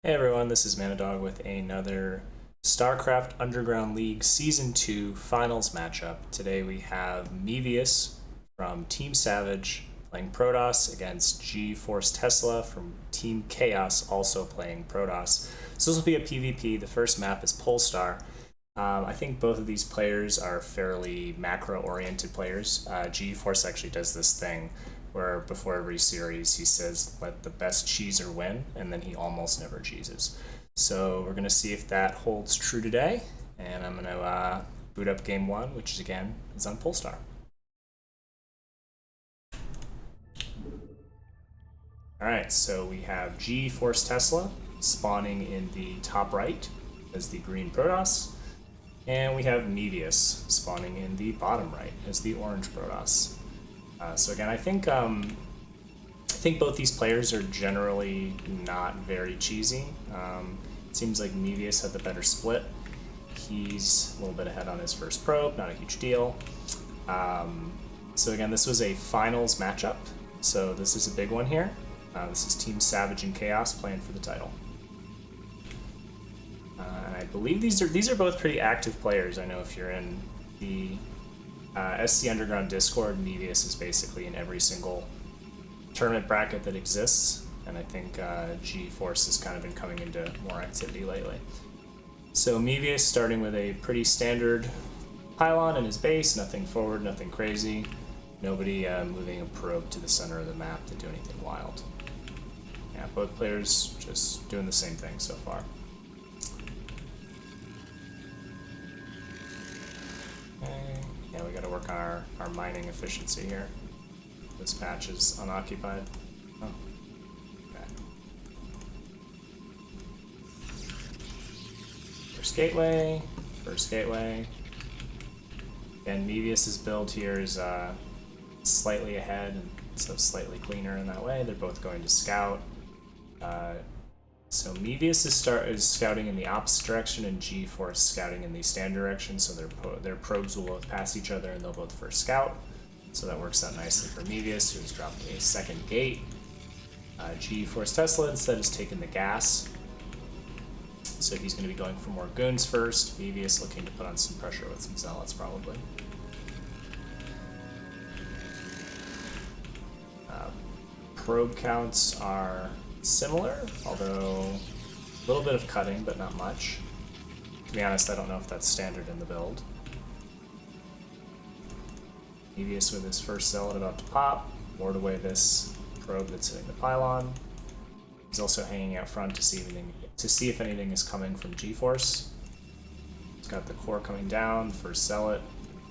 Hey everyone, this is Manadog with another Starcraft Underground League Season 2 Finals matchup. Today we have Mevious from Team Savage playing Protoss against GeForceTesla from Team Chaos also playing Protoss. So this will be a PvP. The first map is Polestar. I think both of these players are fairly macro-oriented players. GeForce actually does this thing where before every series he says, let the best cheeser win, and then he almost never cheeses. So we're going to see if that holds true today, and I'm going to boot up game one, which is, again, is on Polestar. Alright, so we have GeForceTesla spawning in the top right as the green Protoss, and we have Mevious spawning in the bottom right as the orange Protoss. So again, I think both these players are generally not very cheesy. It seems like Mevious had the better split. He's a little bit ahead on his first probe, not a huge deal. So again, this was a finals matchup, so this is a big one here. This is Team Savage and Chaos playing for the title. And I believe these are both pretty active players. I know if you're in the SC Underground Discord, Mevious is basically in every single tournament bracket that exists, and I think GeForce has kind of been coming into more activity lately. So Mevious starting with a pretty standard pylon in his base, nothing forward, nothing crazy, nobody moving a probe to the center of the map to do anything wild. Yeah, both players just doing the same thing so far. Yeah, we gotta work on our mining efficiency here. This patch is unoccupied. Oh, okay. First gateway. And Mevious's build here is slightly ahead, and so slightly cleaner in that way. They're both going to scout. So Mevious is scouting in the opposite direction, and GeForce scouting in the standard direction, so their probes will both pass each other, and they'll both first scout. So that works out nicely for Mevious, who's dropped a second gate. GeForceTesla instead has taken the gas, so he's going to be going for more goons first. Mevious looking to put on some pressure with some zealots, probably. Probe counts are similar, although a little bit of cutting, but not much. To be honest, I don't know if that's standard in the build. Mevious with his first zealot about to pop, ward away this probe that's hitting the pylon. He's also hanging out front to see if anything is coming from GeForce. He's got the core coming down, first zealot,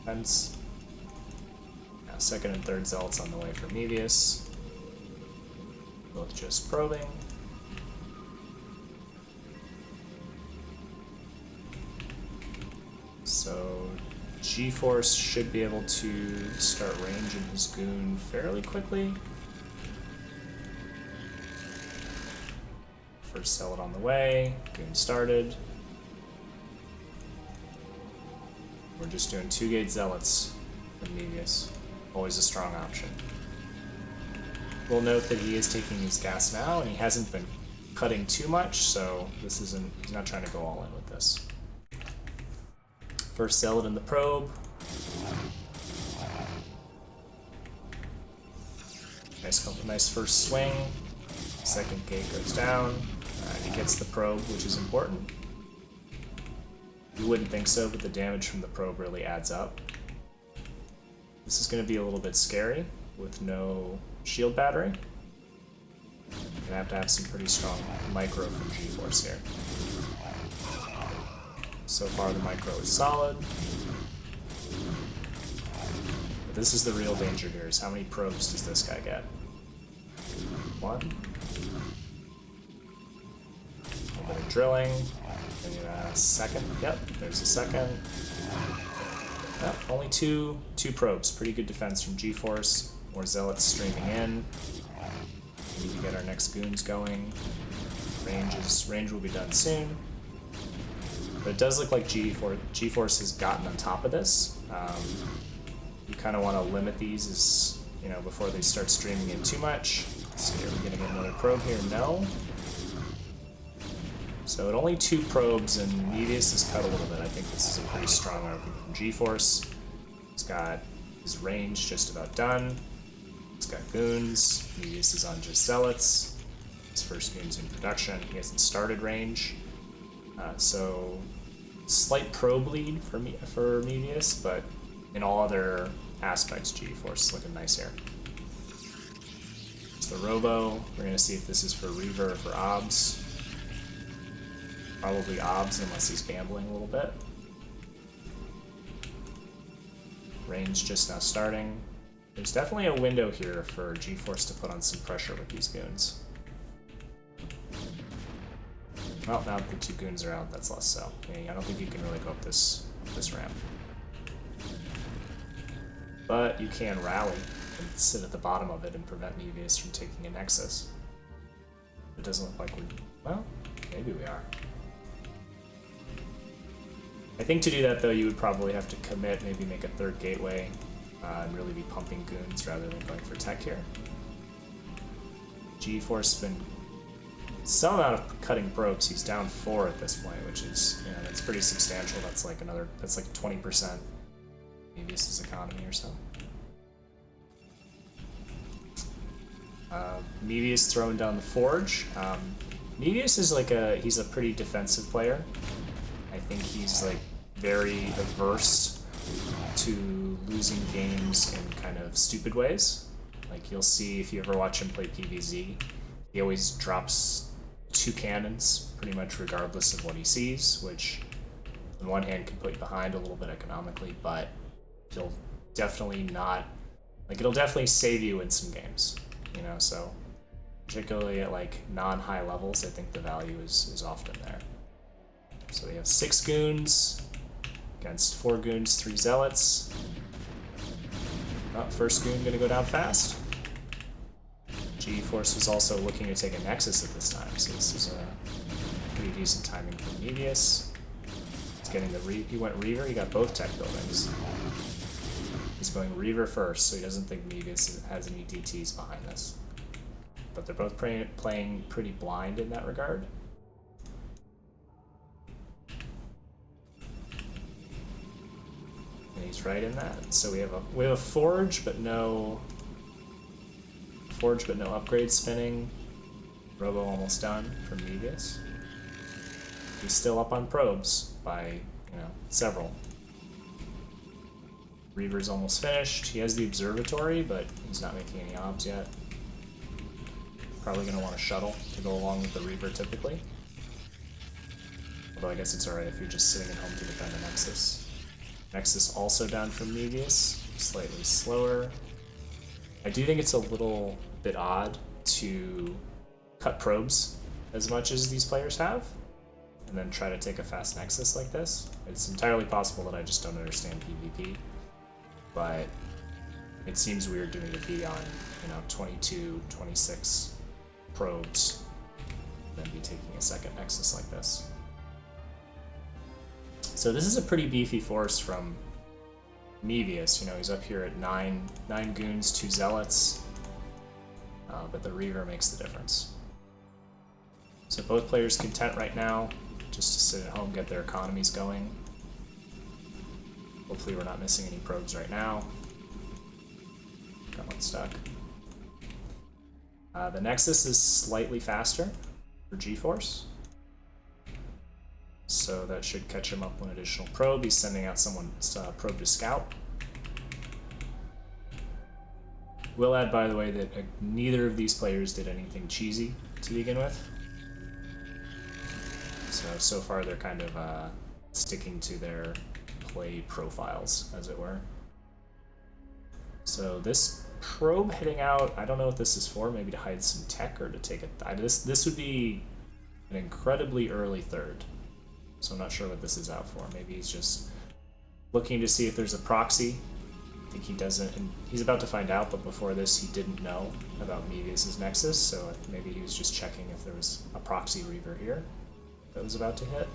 fence. Now second and third zealots on the way for Mevious. Both just probing. So GeForce should be able to start ranging his goon fairly quickly. First zealot on the way, goon started. We're just doing 2-gate zealots with Mevious. Always a strong option. We'll note that he is taking his gas now, and he hasn't been cutting too much, so he's not trying to go all in with this. First zealot in the probe. Nice first swing. Second gate goes down. He gets the probe, which is important. You wouldn't think so, but the damage from the probe really adds up. This is going to be a little bit scary with no shield battery. You're gonna have to have some pretty strong micro from GeForce here. So far the micro is solid. But this is the real danger here, is how many probes does this guy get? One. A little bit of drilling. Then a second. Yep, there's a second. Yep, only two probes. Pretty good defense from GeForce. More zealots streaming in. We need to get our next goons going. Range will be done soon. But it does look like GeForce has gotten on top of this. You kind of want to limit these as, before they start streaming in too much. So are we going to get another probe here? No. So at only 2 probes, and Mevious is cut a little bit. I think this is a pretty strong opening from GeForce. He's got his range just about done. He's got goons. Mevious is on just zealots. His first goon's in production. He hasn't started range. So slight probe lead for Mevious, but in all other aspects, GeForce is looking nice here. It's the Robo. We're going to see if this is for Reaver or for Obs. Probably Obs unless he's gambling a little bit. Range just now starting. There's definitely a window here for GeForce to put on some pressure with these goons. Well, now that the 2 goons are out, that's less so. I don't think you can really go up this ramp. But you can rally and sit at the bottom of it and prevent Mevious from taking a Nexus. It doesn't look like well, maybe we are. I think to do that, though, you would probably have to commit, maybe make a 3rd gateway, and really be pumping goons rather than going for tech here. GeForce has been some amount of cutting probes. He's down 4 at this point, which is, that's pretty substantial. That's like 20% Mevious's economy or so. Mevious throwing down the Forge. Mevious is he's a pretty defensive player. I think he's very averse to losing games in kind of stupid ways. You'll see if you ever watch him play PvZ, he always drops 2 cannons pretty much regardless of what he sees, which on one hand can put you behind a little bit economically, but he'll definitely not, it'll definitely save you in some games, so particularly at non-high levels, I think the value is often there. So we have 6 goons against 4 goons, 3 zealots. First goon gonna go down fast. GeForce was also looking to take a Nexus at this time, so this is a pretty decent timing for Mevious. He's getting he went Reaver, he got both tech buildings. He's going Reaver first, so he doesn't think Mevious has any DTs behind this. But they're both playing pretty blind in that regard. And he's right in that. So we have a Forge, but no upgrade spinning. Robo almost done from Mevious. He's still up on probes by several. Reaver's almost finished. He has the observatory, but he's not making any obs yet. Probably going to want a shuttle to go along with the Reaver typically. Although I guess it's alright if you're just sitting at home to defend a Nexus. Nexus also down from Mevious, slightly slower. I do think it's a little bit odd to cut probes as much as these players have, and then try to take a fast Nexus like this. It's entirely possible that I just don't understand PvP, but it seems weird doing a B on 22, 26 probes, and then be taking a second Nexus like this. So this is a pretty beefy force from Mevious. He's up here at 9 goons, 2 zealots, but the Reaver makes the difference. So both players content right now, just to sit at home, get their economies going. Hopefully we're not missing any probes right now. Got one stuck. The Nexus is slightly faster for GeForce, so that should catch him up one additional probe. He's sending out someone's probe to scout. Will add, by the way, that neither of these players did anything cheesy to begin with. So far they're kind of sticking to their play profiles, as it were. So this probe heading out, I don't know what this is for, maybe to hide some tech or to take it. This would be an incredibly early 3rd. So I'm not sure what this is out for. Maybe he's just looking to see if there's a proxy. I think he doesn't, and he's about to find out, but before this he didn't know about Mevious's Nexus, so maybe he was just checking if there was a proxy Reaver here that was about to hit.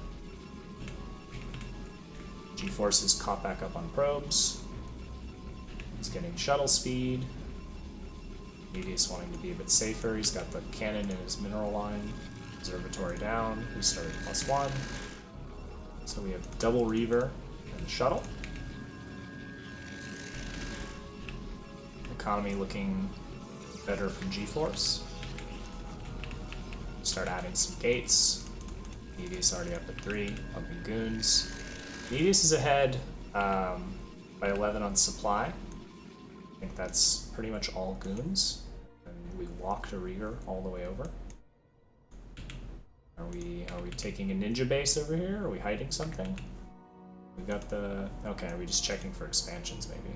GeForce is caught back up on probes. He's getting shuttle speed. Mevious wanting to be a bit safer. He's got the cannon in his mineral line, Observatory down. We started +1. So we have double Reaver and shuttle. Economy looking better from GeForce. Start adding some gates. Mevious already up at 3, pumping goons. Mevious is ahead by 11 on supply. I think that's pretty much all goons. And we walked a Reaver all the way over. Are we taking a ninja base over here? Are we hiding something? We got the... Okay, are we just checking for expansions maybe?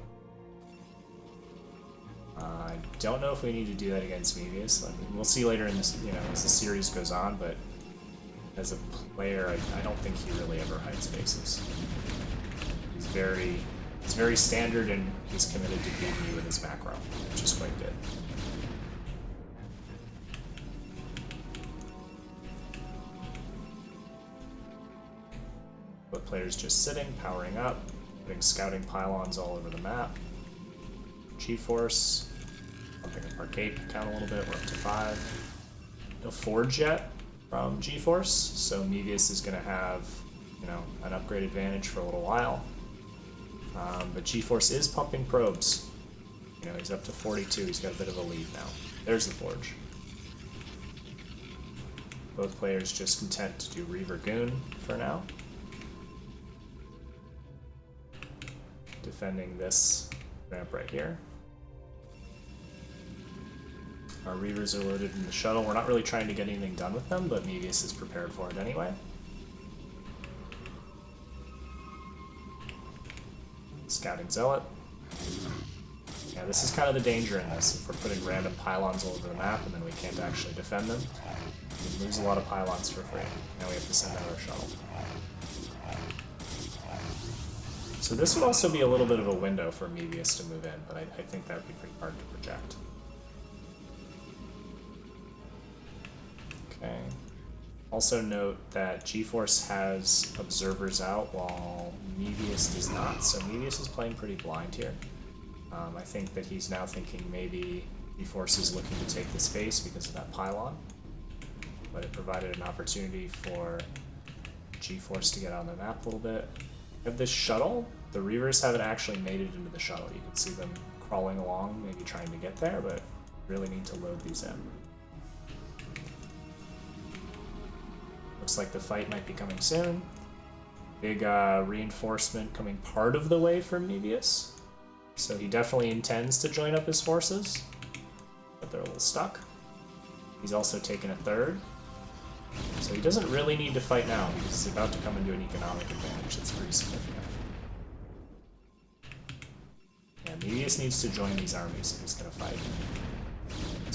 I don't know if we need to do that against Mevious. I mean, we'll see later in this, as the series goes on, but as a player, I don't think he really ever hides bases. He's very standard, and he's committed to beating you with his macro, which is quite good. But players just sitting, powering up, putting scouting pylons all over the map. GeForce, pumping up our gate count a little bit, we're up to 5. No Forge yet from GeForce, so Mevious is going to have, an upgrade advantage for a little while. But GeForce is pumping probes. He's up to 42, he's got a bit of a lead now. There's the Forge. Both players just content to do Reaver Goon for now. Defending this ramp right here. Our Reavers are loaded in the shuttle. We're not really trying to get anything done with them, but Mevious is prepared for it anyway. Scouting Zealot. Yeah, this is kind of the danger in this. If we're putting random pylons all over the map and then we can't actually defend them, we lose a lot of pylons for free. Now we have to send out our shuttle. So this would also be a little bit of a window for Mevious to move in, but I think that would be pretty hard to project. Okay. Also note that GeForce has observers out while Mevious does not, so Mevious is playing pretty blind here. I think that he's now thinking maybe GeForce is looking to take the space because of that pylon, but it provided an opportunity for GeForce to get on the map a little bit. We have this shuttle. The Reavers haven't actually made it into the shuttle. You can see them crawling along, maybe trying to get there, but really need to load these in. Looks like the fight might be coming soon. Big reinforcement coming part of the way from Mevious. So he definitely intends to join up his forces, but they're a little stuck. He's also taken a third. So he doesn't really need to fight now because he's about to come into an economic advantage that's pretty significant. Yeah, Mevious needs to join these armies if he's going to fight.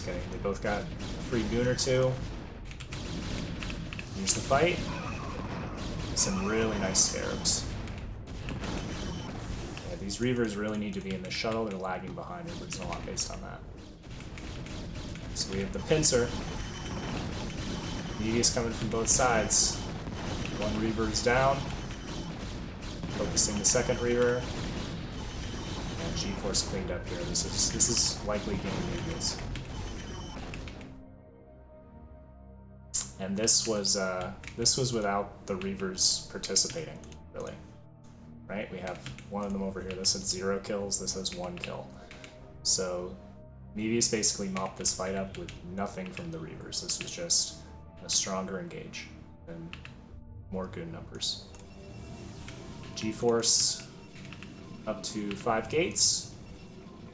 They both got a free goon or two. Here's the fight. Some really nice scarabs. Yeah, these Reavers really need to be in the shuttle. They're lagging behind. We're losing a lot based on that. So we have the pincer. Mevious coming from both sides. One Reaver is down. Focusing the second Reaver. And GeForce cleaned up here. This is likely game Mevious. And this was without the Reavers participating, really. Right? We have one of them over here. This has 0 kills. This has 1 kill. So Mevious basically mopped this fight up with nothing from the Reavers. This was just a stronger engage and more good numbers. GeForce up to 5 gates.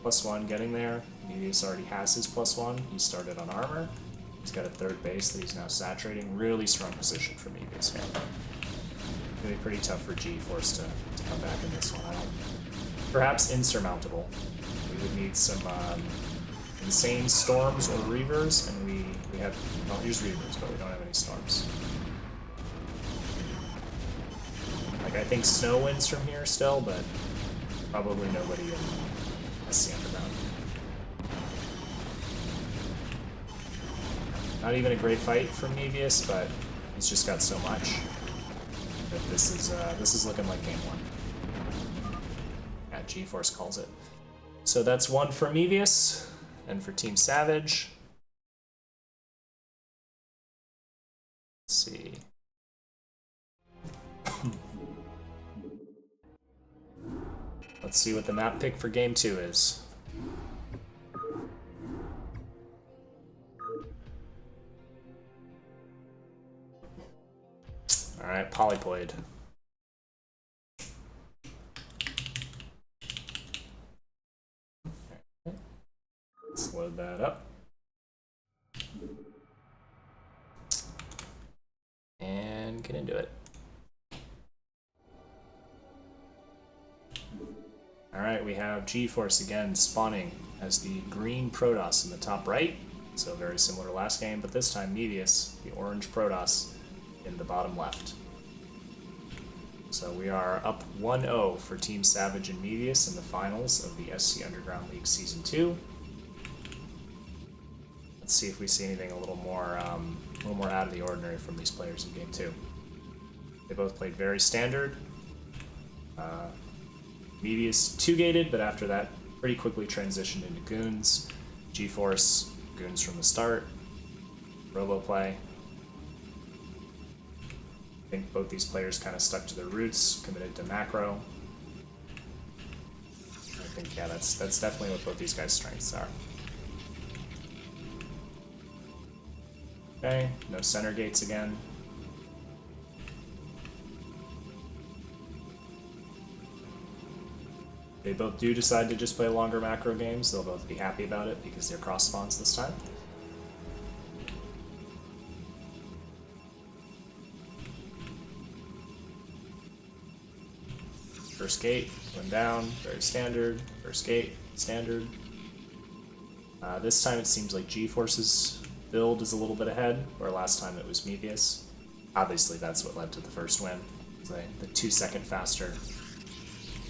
+1 getting there. Mevious already has his +1. He started on armor. He's got a third base that he's now saturating. Really strong position for Mevious here. It's going to be pretty tough for GeForce to come back in this one. Perhaps insurmountable. We would need some insane storms or Reavers, and we have... Well, here's Reavers, but we don't have any storms. Like, I think snow wins from here still, but probably nobody in SC Underground. Not even a great fight from Mevious, but he's just got so much that this is looking like game 1. Yeah, GeForce calls it. So that's 1 for Mevious, and for Team Savage, Let's see. Let's see what the map pick for game 2 is. Alright, Polyploid. Let's load that up. And get into it. Alright, we have GeForce again spawning as the green Protoss in the top right. So very similar to last game, but this time Mevious, the orange Protoss, in the bottom left. So we are up 1-0 for Team Savage and Mevious in the finals of the SC Underground League Season 2. Let's see if we see anything a little more out of the ordinary from these players in Game 2. They both played very standard. Mevious 2-gated, but after that pretty quickly transitioned into Goons. GeForce, Goons from the start. Robo play. I think both these players kind of stuck to their roots, committed to macro. I think, yeah, that's definitely what both these guys' strengths are. Okay, no center gates again. They both do decide to just play longer macro games. They'll both be happy about it because they're cross spawns this time. First gate, going down, very standard. First gate, standard. This time it seems like GeForce's build is a little bit ahead, where last time it was Mevious. Obviously that's what led to the first win. The 2-second faster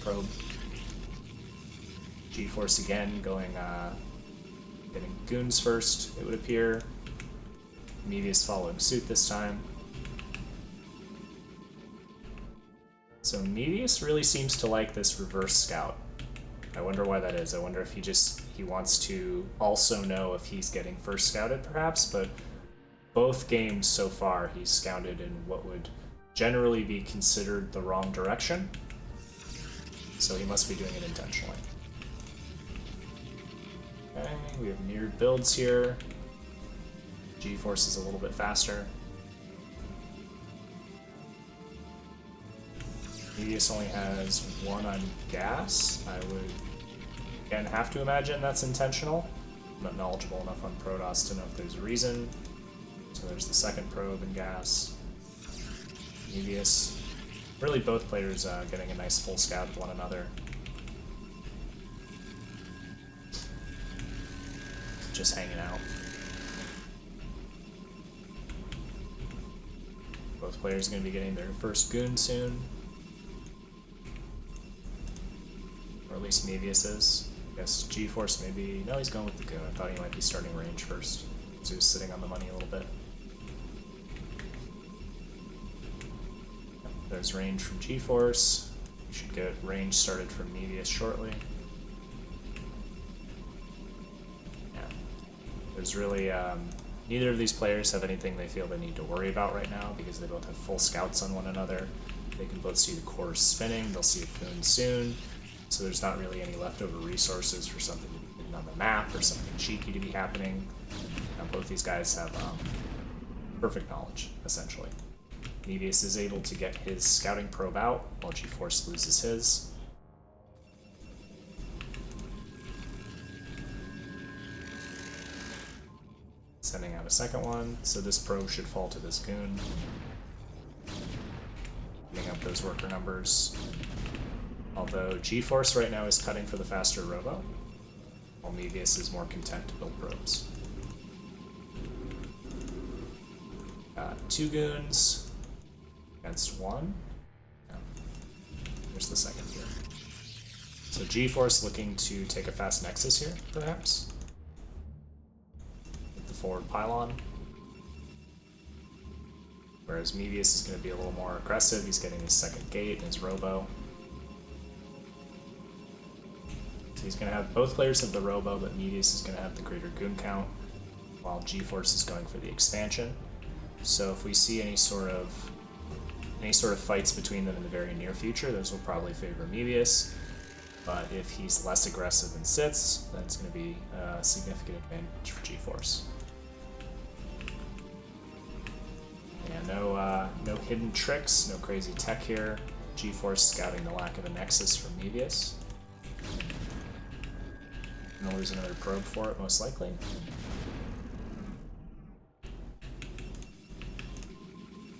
probe. GeForce again going, getting Goons first, it would appear. Mevious following suit this time. So Mevious really seems to like this reverse scout. I wonder why that is. I wonder if he wants to also know if he's getting first scouted perhaps, but both games so far he's scouted in what would generally be considered the wrong direction. So he must be doing it intentionally. Okay, we have mirrored builds here. GeForce is a little bit faster. Mevious only has 1 on gas. I would, again, have to imagine that's intentional. I'm not knowledgeable enough on Protoss to know if there's a reason. So there's the second probe in gas. Mevious. Really both players getting a nice full scout of one another. Just hanging out. Both players are going to be getting their first Goon soon. Or at least Mevious is. I guess GeForce maybe... No, he's going with the Goon. I thought he might be starting range first. So he was sitting on the money a little bit. There's range from GeForce. You should get range started from Mevious shortly. Yeah. There's really... neither of these players have anything they feel they need to worry about right now because they both have full scouts on one another. They can both see the cores spinning. They'll see a Goon soon. So there's not really any leftover resources for something to be hidden on the map or something cheeky to be happening. Now, both these guys have perfect knowledge, essentially. Mevious is able to get his scouting probe out while GeForce loses his. Sending out a second one, so this probe should fall to this Goon. Getting up those worker numbers. Although GeForce right now is cutting for the faster robo, while Mevious is more content to build probes. Got 2 Goons against 1. Yeah. There's the second here. So GeForce looking to take a fast Nexus here, perhaps? With the forward pylon. Whereas Mevious is going to be a little more aggressive. He's getting his second gate and his robo. He's going to have, both players have the robo, but Mevious is going to have the greater Goon count, while GeForce is going for the expansion. So if we see any sort of fights between them in the very near future, those will probably favor Mevious. But if he's less aggressive and sits, then it's going to be a significant advantage for GeForce. Yeah, no hidden tricks, no crazy tech here. GeForce scouting the lack of a Nexus from Mevious. Gonna lose another probe for it, most likely.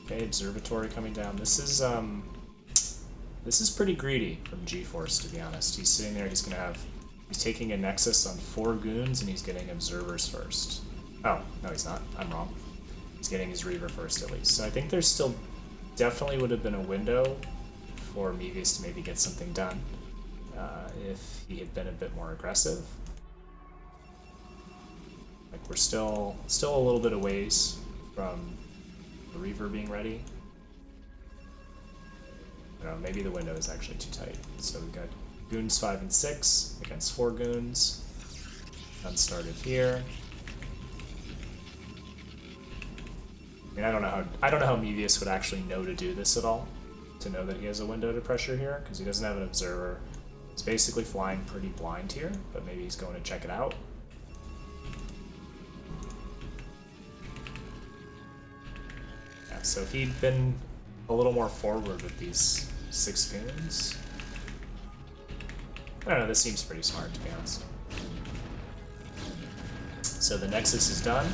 Okay, Observatory coming down. This is pretty greedy from GeForce, to be honest. He's sitting there, he's taking a Nexus on 4 goons, and he's getting Observers first. Oh, no he's not. I'm wrong. He's getting his Reaver first, at least. So I think there's still definitely would have been a window for Mevious to maybe get something done if he had been a bit more aggressive. Like, we're still a little bit of ways from the Reaver being ready. I don't know, maybe the window is actually too tight. So we've got goons 5 and 6 against 4 goons. None started here. I mean, I don't know how Mevious would actually know to do this at all, to know that he has a window to pressure here, because he doesn't have an observer. He's basically flying pretty blind here, but maybe he's going to check it out. Yeah, so if he'd been a little more forward with these 6 goons, I don't know, this seems pretty smart, to be honest. So the Nexus is done.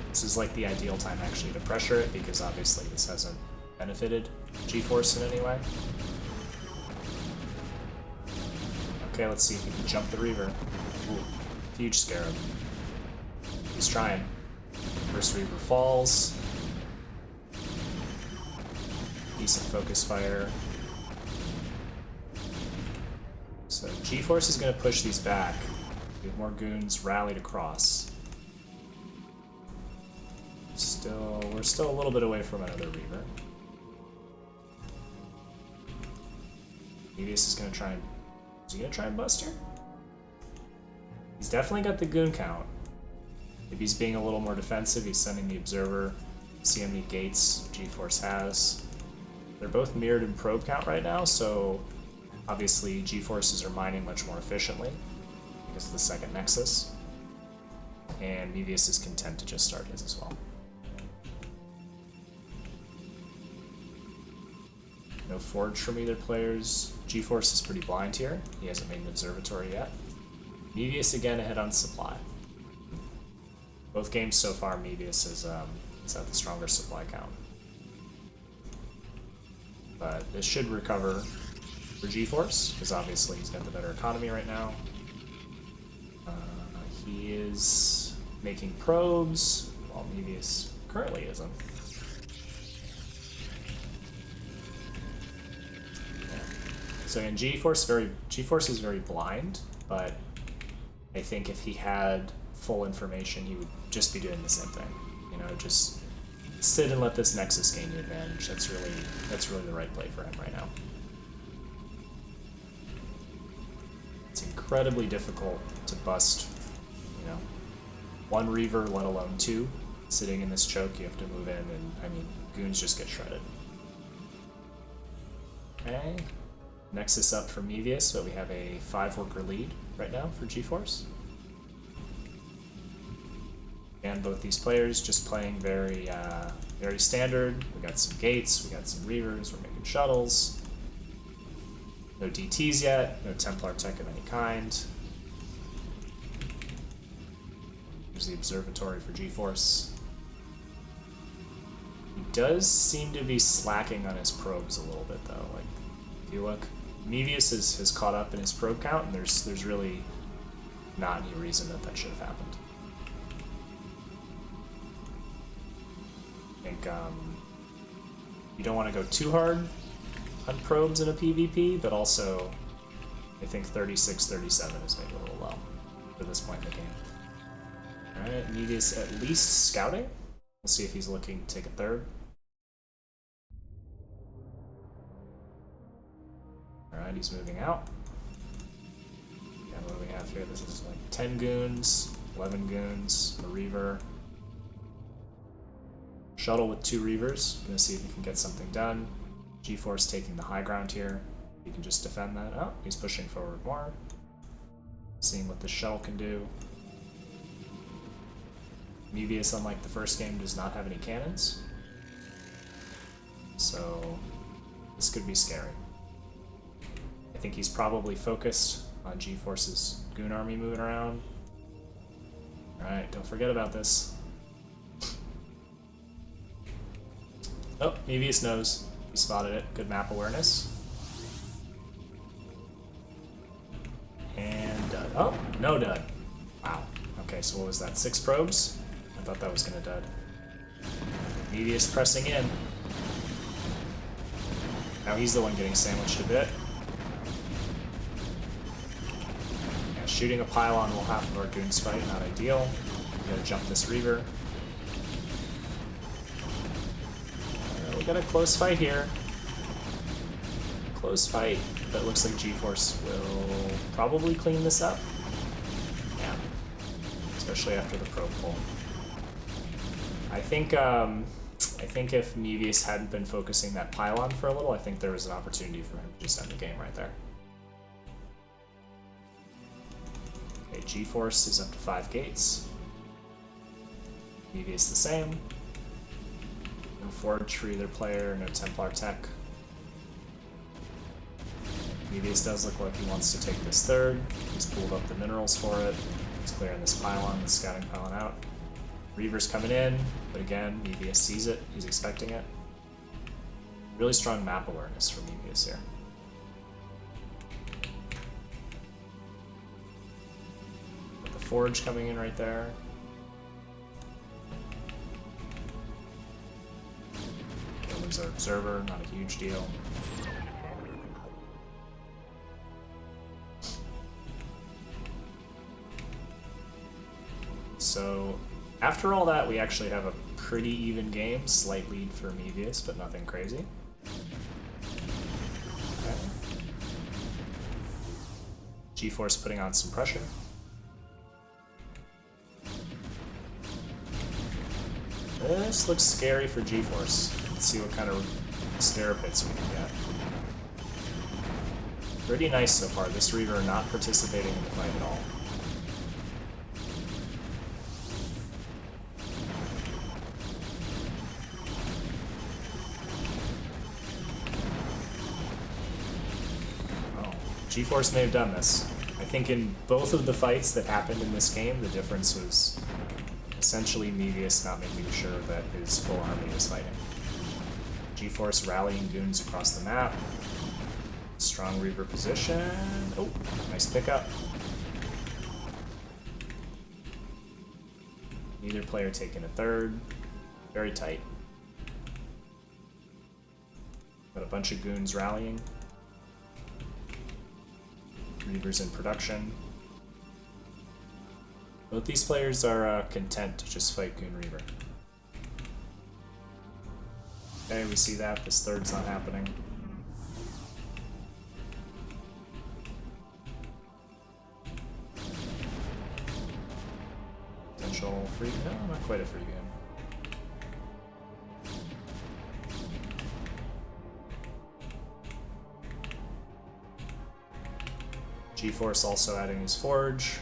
This is like the ideal time actually to pressure it, because obviously this hasn't benefited GeForce in any way. Okay, let's see if we can jump the Reaver. Ooh, huge Scarab. He's trying. First Reaver falls. Decent focus fire. So GeForce is going to push these back. Get more goons rallied across. We're still a little bit away from another Reaver. Mevious is going to try and... Is he going to try and bust here? He's definitely got the goon count. Maybe he's being a little more defensive. He's sending the Observer. See how many gates GeForce has. They're both mirrored in probe count right now, so obviously GeForces are mining much more efficiently because of the second Nexus. And Mevious is content to just start his as well. No forge from either players. GeForce is pretty blind here. He hasn't made an observatory yet. Mevious again ahead on supply. Both games so far, Mevious is at the stronger supply count. But this should recover for GeForce, because obviously he's got the better economy right now. He is making probes, while Mevious currently isn't. So in GeForce is very blind, but I think if he had full information, he would just be doing the same thing. You know, just sit and let this Nexus gain you advantage. That's really the right play for him right now. It's incredibly difficult to bust, you know, 1 Reaver, let alone 2. Sitting in this choke, you have to move in, and I mean, goons just get shredded. Okay. Nexus up for Mevious, but we have a 5-worker lead right now for GeForce. And both these players just playing very standard. We got some gates, we got some Reavers, we're making shuttles. No DTs yet, no Templar tech of any kind. Here's the observatory for GeForce. He does seem to be slacking on his probes a little bit though. Like, if you look, Mevious has caught up in his probe count, and there's really not any reason that should have happened. I think you don't want to go too hard on probes in a PvP, but also I think 36-37 is maybe a little low for this point in the game. Alright, Mevious at least scouting. We'll see if he's looking to take a third. Alright, he's moving out. Yeah, what do we have here? This is like 10 goons, 11 goons, a Reaver. Shuttle with 2 Reavers. Gonna see if he can get something done. GeForce taking the high ground here. He can just defend that. Oh, he's pushing forward more. Seeing what the shuttle can do. Mevious, unlike the first game, does not have any cannons. So this could be scary. I think he's probably focused on GeForce's Goon Army moving around. Alright, don't forget about this. Oh, Mevious knows. He spotted it. Good map awareness. And dud. Oh, no dud. Wow. Okay, so what was that? 6 probes? I thought that was gonna dud. Mevious pressing in. Now he's the one getting sandwiched a bit. Yeah, shooting a pylon will half of our goons fight, not ideal. We gotta jump this Reaver. We got a close fight here. Close fight, but it looks like GeForce will probably clean this up. Yeah, especially after the probe pull. I think if Mevious hadn't been focusing that pylon for a little, I think there was an opportunity for him to just end the game right there. Okay, GeForce is up to 5 gates. Mevious the same. No Forge for either player, no Templar tech. Mevious does look like he wants to take this 3rd. He's pulled up the minerals for it. He's clearing this pylon, the scouting pylon out. Reaver's coming in, but again, Mevious sees it. He's expecting it. Really strong map awareness from Mevious here. Got the Forge coming in right there. Lose our observer, not a huge deal. So after all that, we actually have a pretty even game. Slight lead for Mevious, but nothing crazy. Okay. GeForce putting on some pressure. This looks scary for GeForce. Let's see what kind of stair pits we can get. Pretty nice so far. This Reaver not participating in the fight at all. Oh, GeForce may have done this. I think in both of the fights that happened in this game, the difference was essentially Mevious not making sure that his full army was fighting. GeForce rallying goons across the map. Strong Reaver position. Oh, nice pickup. Neither player taking a 3rd. Very tight. Got a bunch of goons rallying. Reavers in production. Both these players are content to just fight Goon Reaver. Okay, we see that. This 3rd's not happening. Potential free... No, not quite a free game. GeForce also adding his Forge.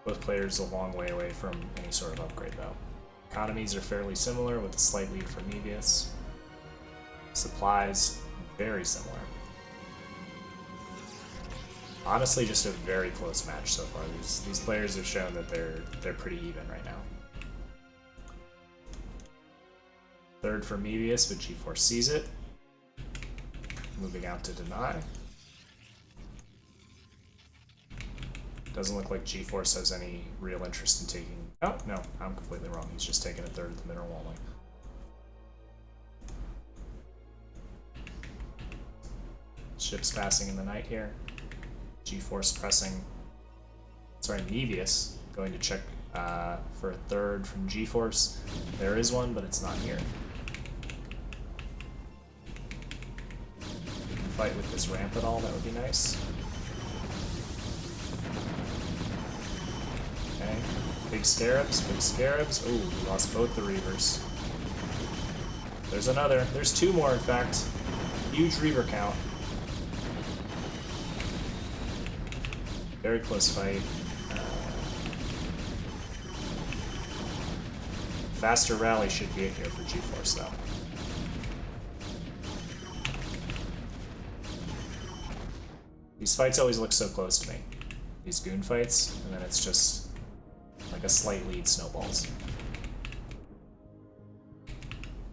Both players a long way away from any sort of upgrade though. Economies are fairly similar with a slight lead for Mevious. Supplies, very similar. Honestly, just a very close match so far. These players have shown that they're pretty even right now. 3rd for Mevious, but GeForce sees it. Moving out to deny. Doesn't look like GeForce has any real interest in taking... Oh, no, I'm completely wrong. He's just taking a 3rd of the mineral only. Ships passing in the night here. GeForce pressing... Sorry, Mevious going to check for a 3rd from GeForce. There is one, but it's not here. We can fight with this ramp at all, that would be nice. Okay. Big scarabs, big scarabs. Ooh, we lost both the Reavers. There's another. There's two more, in fact. Huge Reaver count. Very close fight. Faster rally should be it here for GeForce, though. These fights always look so close to me. These goon fights, and then it's just like a slight lead snowballs.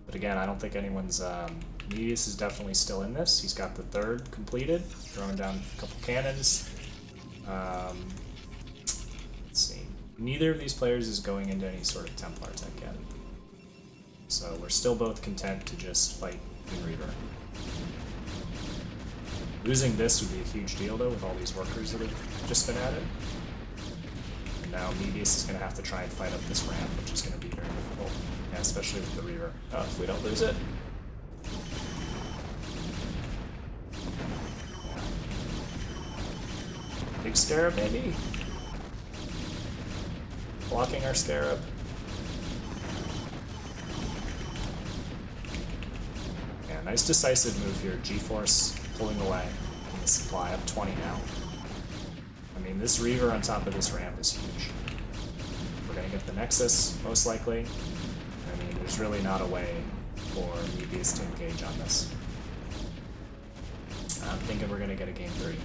But again, I don't think anyone's... Mevious is definitely still in this. He's got the third completed, throwing down a couple cannons. Let's see. Neither of these players is going into any sort of Templar tech yet. So we're still both content to just fight the Reaver. Losing this would be a huge deal, though, with all these workers that have just been added. And now Mevious is going to have to try and fight up this ramp, which is going to be very difficult. Yeah, especially with the Reaver. Oh, if we don't lose it. Yeah. Big Scarab, maybe? Blocking our Scarab. Yeah, nice decisive move here. GeForce pulling away from the supply, up 20 now. I mean, this Reaver on top of this ramp is huge. We're gonna get the Nexus, most likely. I mean, there's really not a way for Mevious to engage on this. I'm thinking we're gonna get a game 3.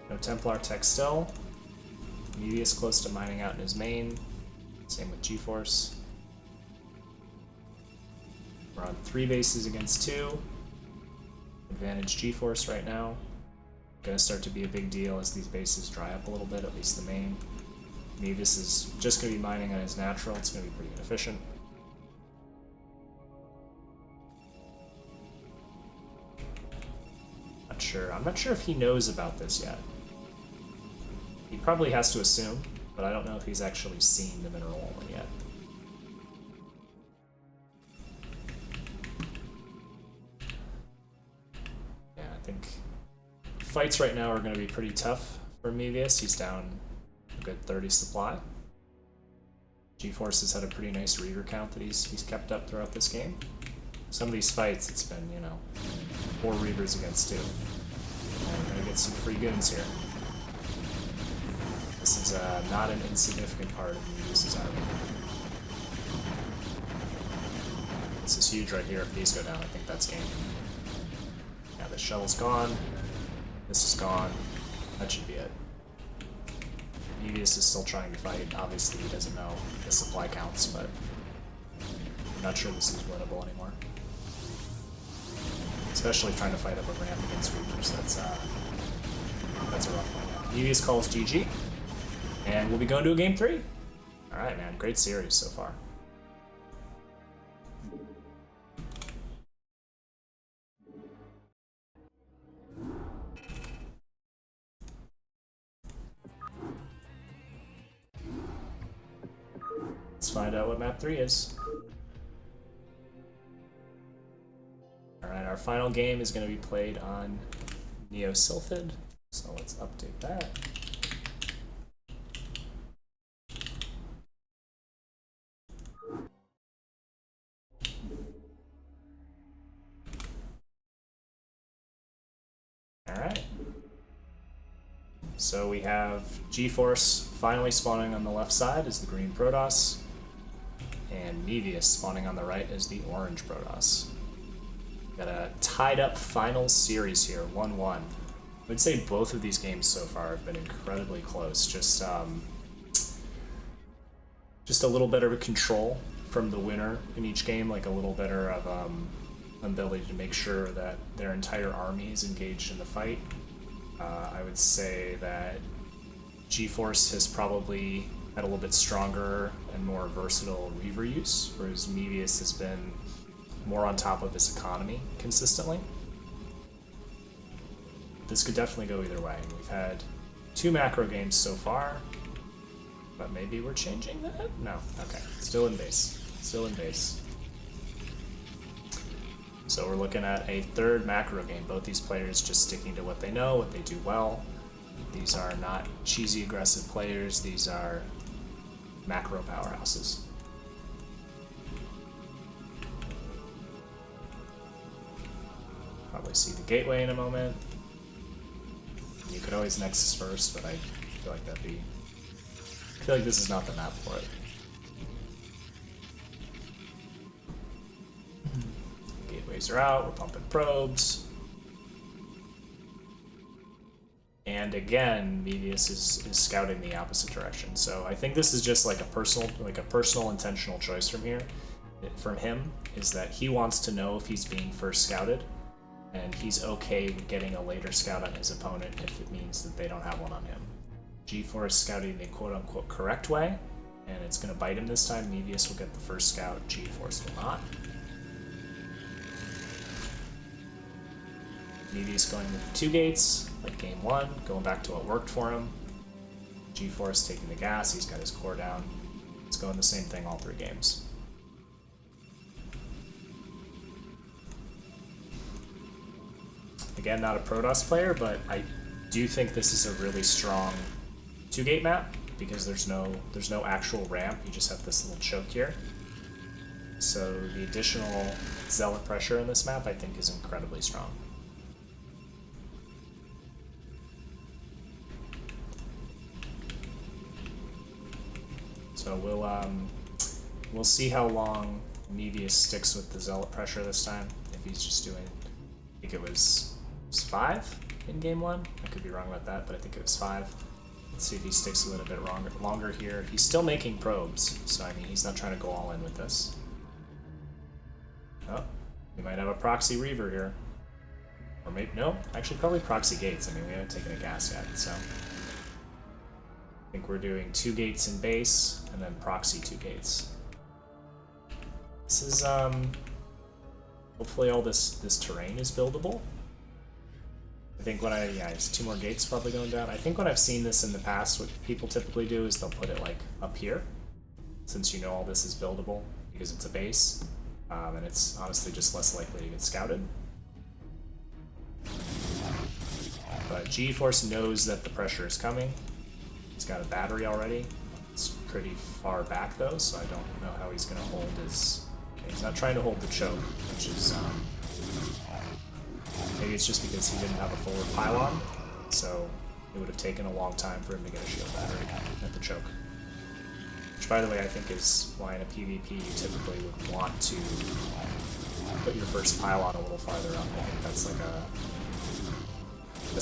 No Templar tech still. Mevious close to mining out in his main. Same with GeForce. We're on 3 bases against 2. Advantage GeForce right now. Gonna start to be a big deal as these bases dry up a little bit, at least the main. Mevious is just gonna be mining on his natural. It's gonna be pretty inefficient. Not sure. I'm not sure if he knows about this yet. He probably has to assume, but I don't know if he's actually seen the mineral only yet. Yeah, I think fights right now are going to be pretty tough for Mevious. He's down a good 30 supply. GeForce has had a pretty nice Reaver count that he's kept up throughout this game. Some of these fights, it's been, you know, 4 Reavers against 2. And we're going to get some free goons here. This is not an insignificant part of Mevious's army. This is huge right here. If these go down, I think that's game. Yeah, the shuttle's gone. This is gone. That should be it. Mevious is still trying to fight. Obviously, he doesn't know the supply counts, but I'm not sure this is winnable anymore. Especially trying to fight up a ramp against Reapers. That's a rough one. Mevious calls GG. And we'll be going to a game 3. Alright, man. Great series so far. Let's find out what map 3 is. Alright, our final game is going to be played on Neo-Sylphid. So let's update that. Alright. So we have GeForce finally spawning on the left side as the green Protoss, and Mevious spawning on the right as the orange Protoss. Got a tied up final series here, 1-1. I would say both of these games so far have been incredibly close. Just a little better of a control from the winner in each game, like a little better of ability to make sure that their entire army is engaged in the fight. I would say that GeForce has probably had a little bit stronger and more versatile Reaver use, whereas Mevious has been more on top of his economy consistently. This could definitely go either way. We've had 2 macro games so far, but maybe we're changing that? No. Okay. Still in base. Still in base. So we're looking at a third macro game. Both these players just sticking to what they know, what they do well. These are not cheesy aggressive players, these are macro powerhouses. Probably see the gateway in a moment. You could always Nexus first, but I feel like I feel like this is not the map for it. Gateways are out, we're pumping probes. And again, Mevious is scouting the opposite direction. So I think this is just like a personal intentional choice from him, is that he wants to know if he's being first scouted, and he's okay with getting a later scout on his opponent if it means that they don't have one on him. GeForce scouting the quote-unquote correct way, and it's going to bite him this time. Mevious will get the first scout, GeForce will not. Mevious going with 2 gates, like game 1, going back to what worked for him. GeForce taking the gas, he's got his core down. It's going the same thing all 3 games. Again, not a Protoss player, but I do think this is a really strong 2-gate map because there's no actual ramp. You just have this little choke here. So the additional zealot pressure in this map, I think, is incredibly strong. So we'll see how long Mevious sticks with the zealot pressure this time. If he's just doing, I think it was 5 in game 1. I could be wrong about that, but I think it was 5. Let's see if he sticks with it a bit longer here. He's still making probes, so I mean he's not trying to go all in with this. Oh, we might have a proxy Reaver here, or maybe no, actually probably proxy gates. I mean we haven't taken a gas yet, so I think we're doing 2 gates in base and then proxy 2 gates. This is hopefully all this terrain is buildable. I think it's 2 more gates probably going down. I think when I've seen this in the past, what people typically do is they'll put it like up here, since you know all this is buildable because it's a base, and it's honestly just less likely to get scouted. But GeForce knows that the pressure is coming. He's got a battery already. It's pretty far back though, so I don't know how he's going to hold his... He's not trying to hold the choke, which is... maybe it's just because he didn't have a forward pylon, so it would have taken a long time for him to get a shield battery at the choke. Which, by the way, I think is why in a PvP you typically would want to put your first pylon a little farther up. I think that's like a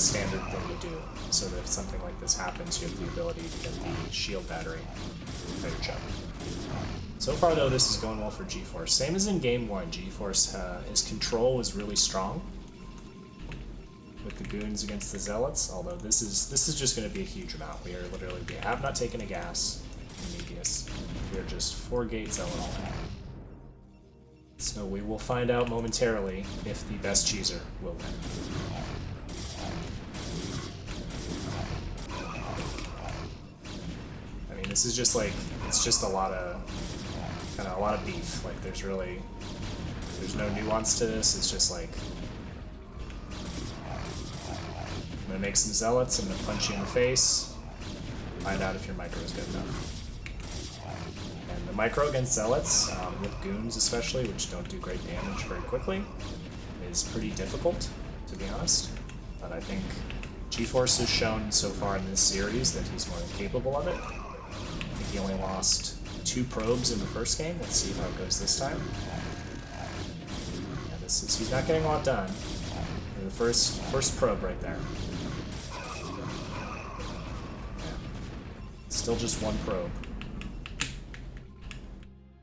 standard thing to do, so that if something like this happens, you have the ability to get the shield battery at your choke. So far, though, this is going well for GeForce. Same as in Game 1, GeForce, his control was really strong with the goons against the zealots, although this is just going to be a huge amount. We have not taken a gas in Mevious. We are just 4 gates zealot all in. So we will find out momentarily if the best cheeser will win. I mean, this is just like, it's just a lot of beef. Like, there's no nuance to this. It's just like, I'm gonna make some zealots, I'm gonna punch you in the face, find out if your micro is good enough. And the micro against zealots, with goons especially, which don't do great damage very quickly, is pretty difficult, to be honest. But I think GeForce has shown so far in this series that he's more than capable of it. I think he only lost 2 probes in the first game. Let's see how it goes this time. Yeah, he's not getting a lot done. The first probe right there. Still just 1 probe.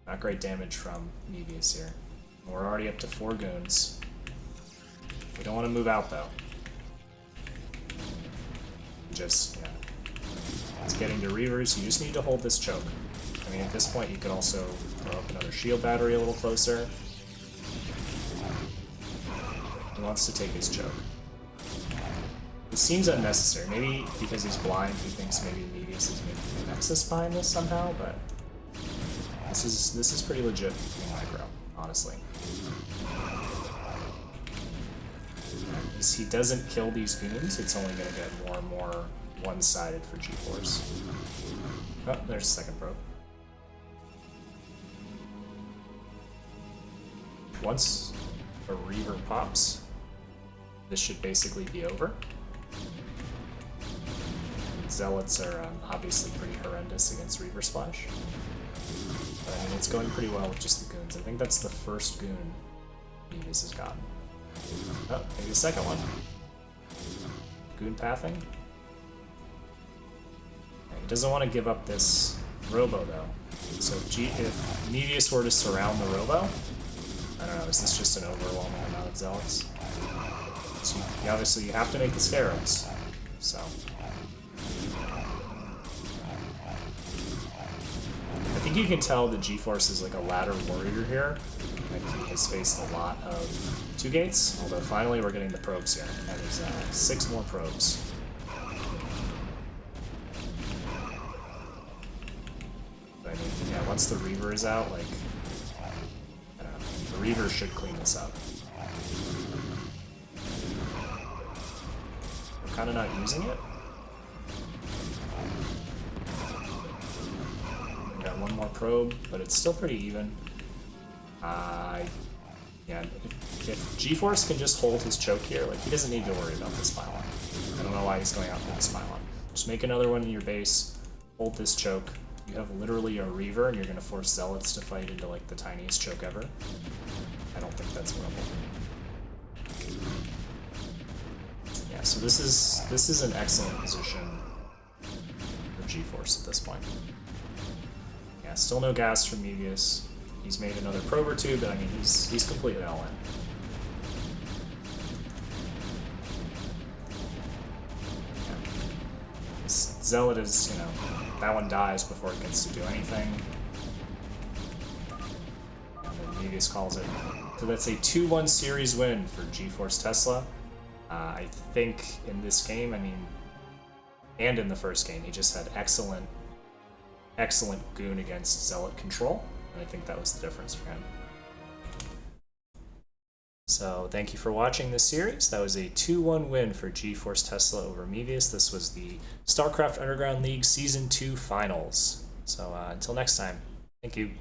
Not great damage from Mevious here. We're already up to 4 goons. We don't want to move out though. Just, yeah. It's getting to Reavers, you just need to hold this choke. I mean, at this point you could also throw up another shield battery a little closer. He wants to take his choke. This seems unnecessary. Maybe because he's blind, he thinks maybe Mevious is making a nexus behind this somehow, but this is pretty legit in micro, honestly. As he doesn't kill these goons, it's only going to get more and more one-sided for GeForce. Oh, there's a second probe. Once a Reaver pops, this should basically be over. Zealots are obviously pretty horrendous against Reaver Splash. But I mean, it's going pretty well with just the goons. I think that's the first goon Mevious has gotten. Oh, maybe the second one. Goon pathing. He doesn't want to give up this Robo though. So if Mevious were to surround the Robo, I don't know, is this just an overwhelming amount of Zealots? So obviously you have to make the Scarabs. So I think you can tell that GeForce is like a ladder warrior here. Like he has faced a lot of 2 gates, although finally we're getting the probes here. And there's 6 more probes. But I mean, yeah, once the Reaver is out, like, I don't know, the Reaver should clean this up. We're kind of not using it. We got 1 more probe, but it's still pretty even. Yeah, if GeForce can just hold his choke here, like, he doesn't need to worry about this pylon. I don't know why he's going out for this pylon. Just make another one in your base, hold this choke. You have literally a Reaver, and you're going to force Zealots to fight into, like, the tiniest choke ever. I don't think that's winnable. Yeah, so this is an excellent position for GeForce at this point. Yeah, still no gas from Mevious. He's made another probe or 2, but I mean, he's completely all in. Yeah. This Zealot is, you know, that one dies before it gets to do anything. And then Mevious calls it. So that's a 2-1 series win for GeForceTesla. I think in this game, I mean, and in the first game, he just had excellent goon against Zealot control. I think that was the difference for him. So thank you for watching this series. That was a 2-1 win for GeForceTesla over Mevious. This was the Starcraft Underground League Season 2 Finals. So until next time, thank you.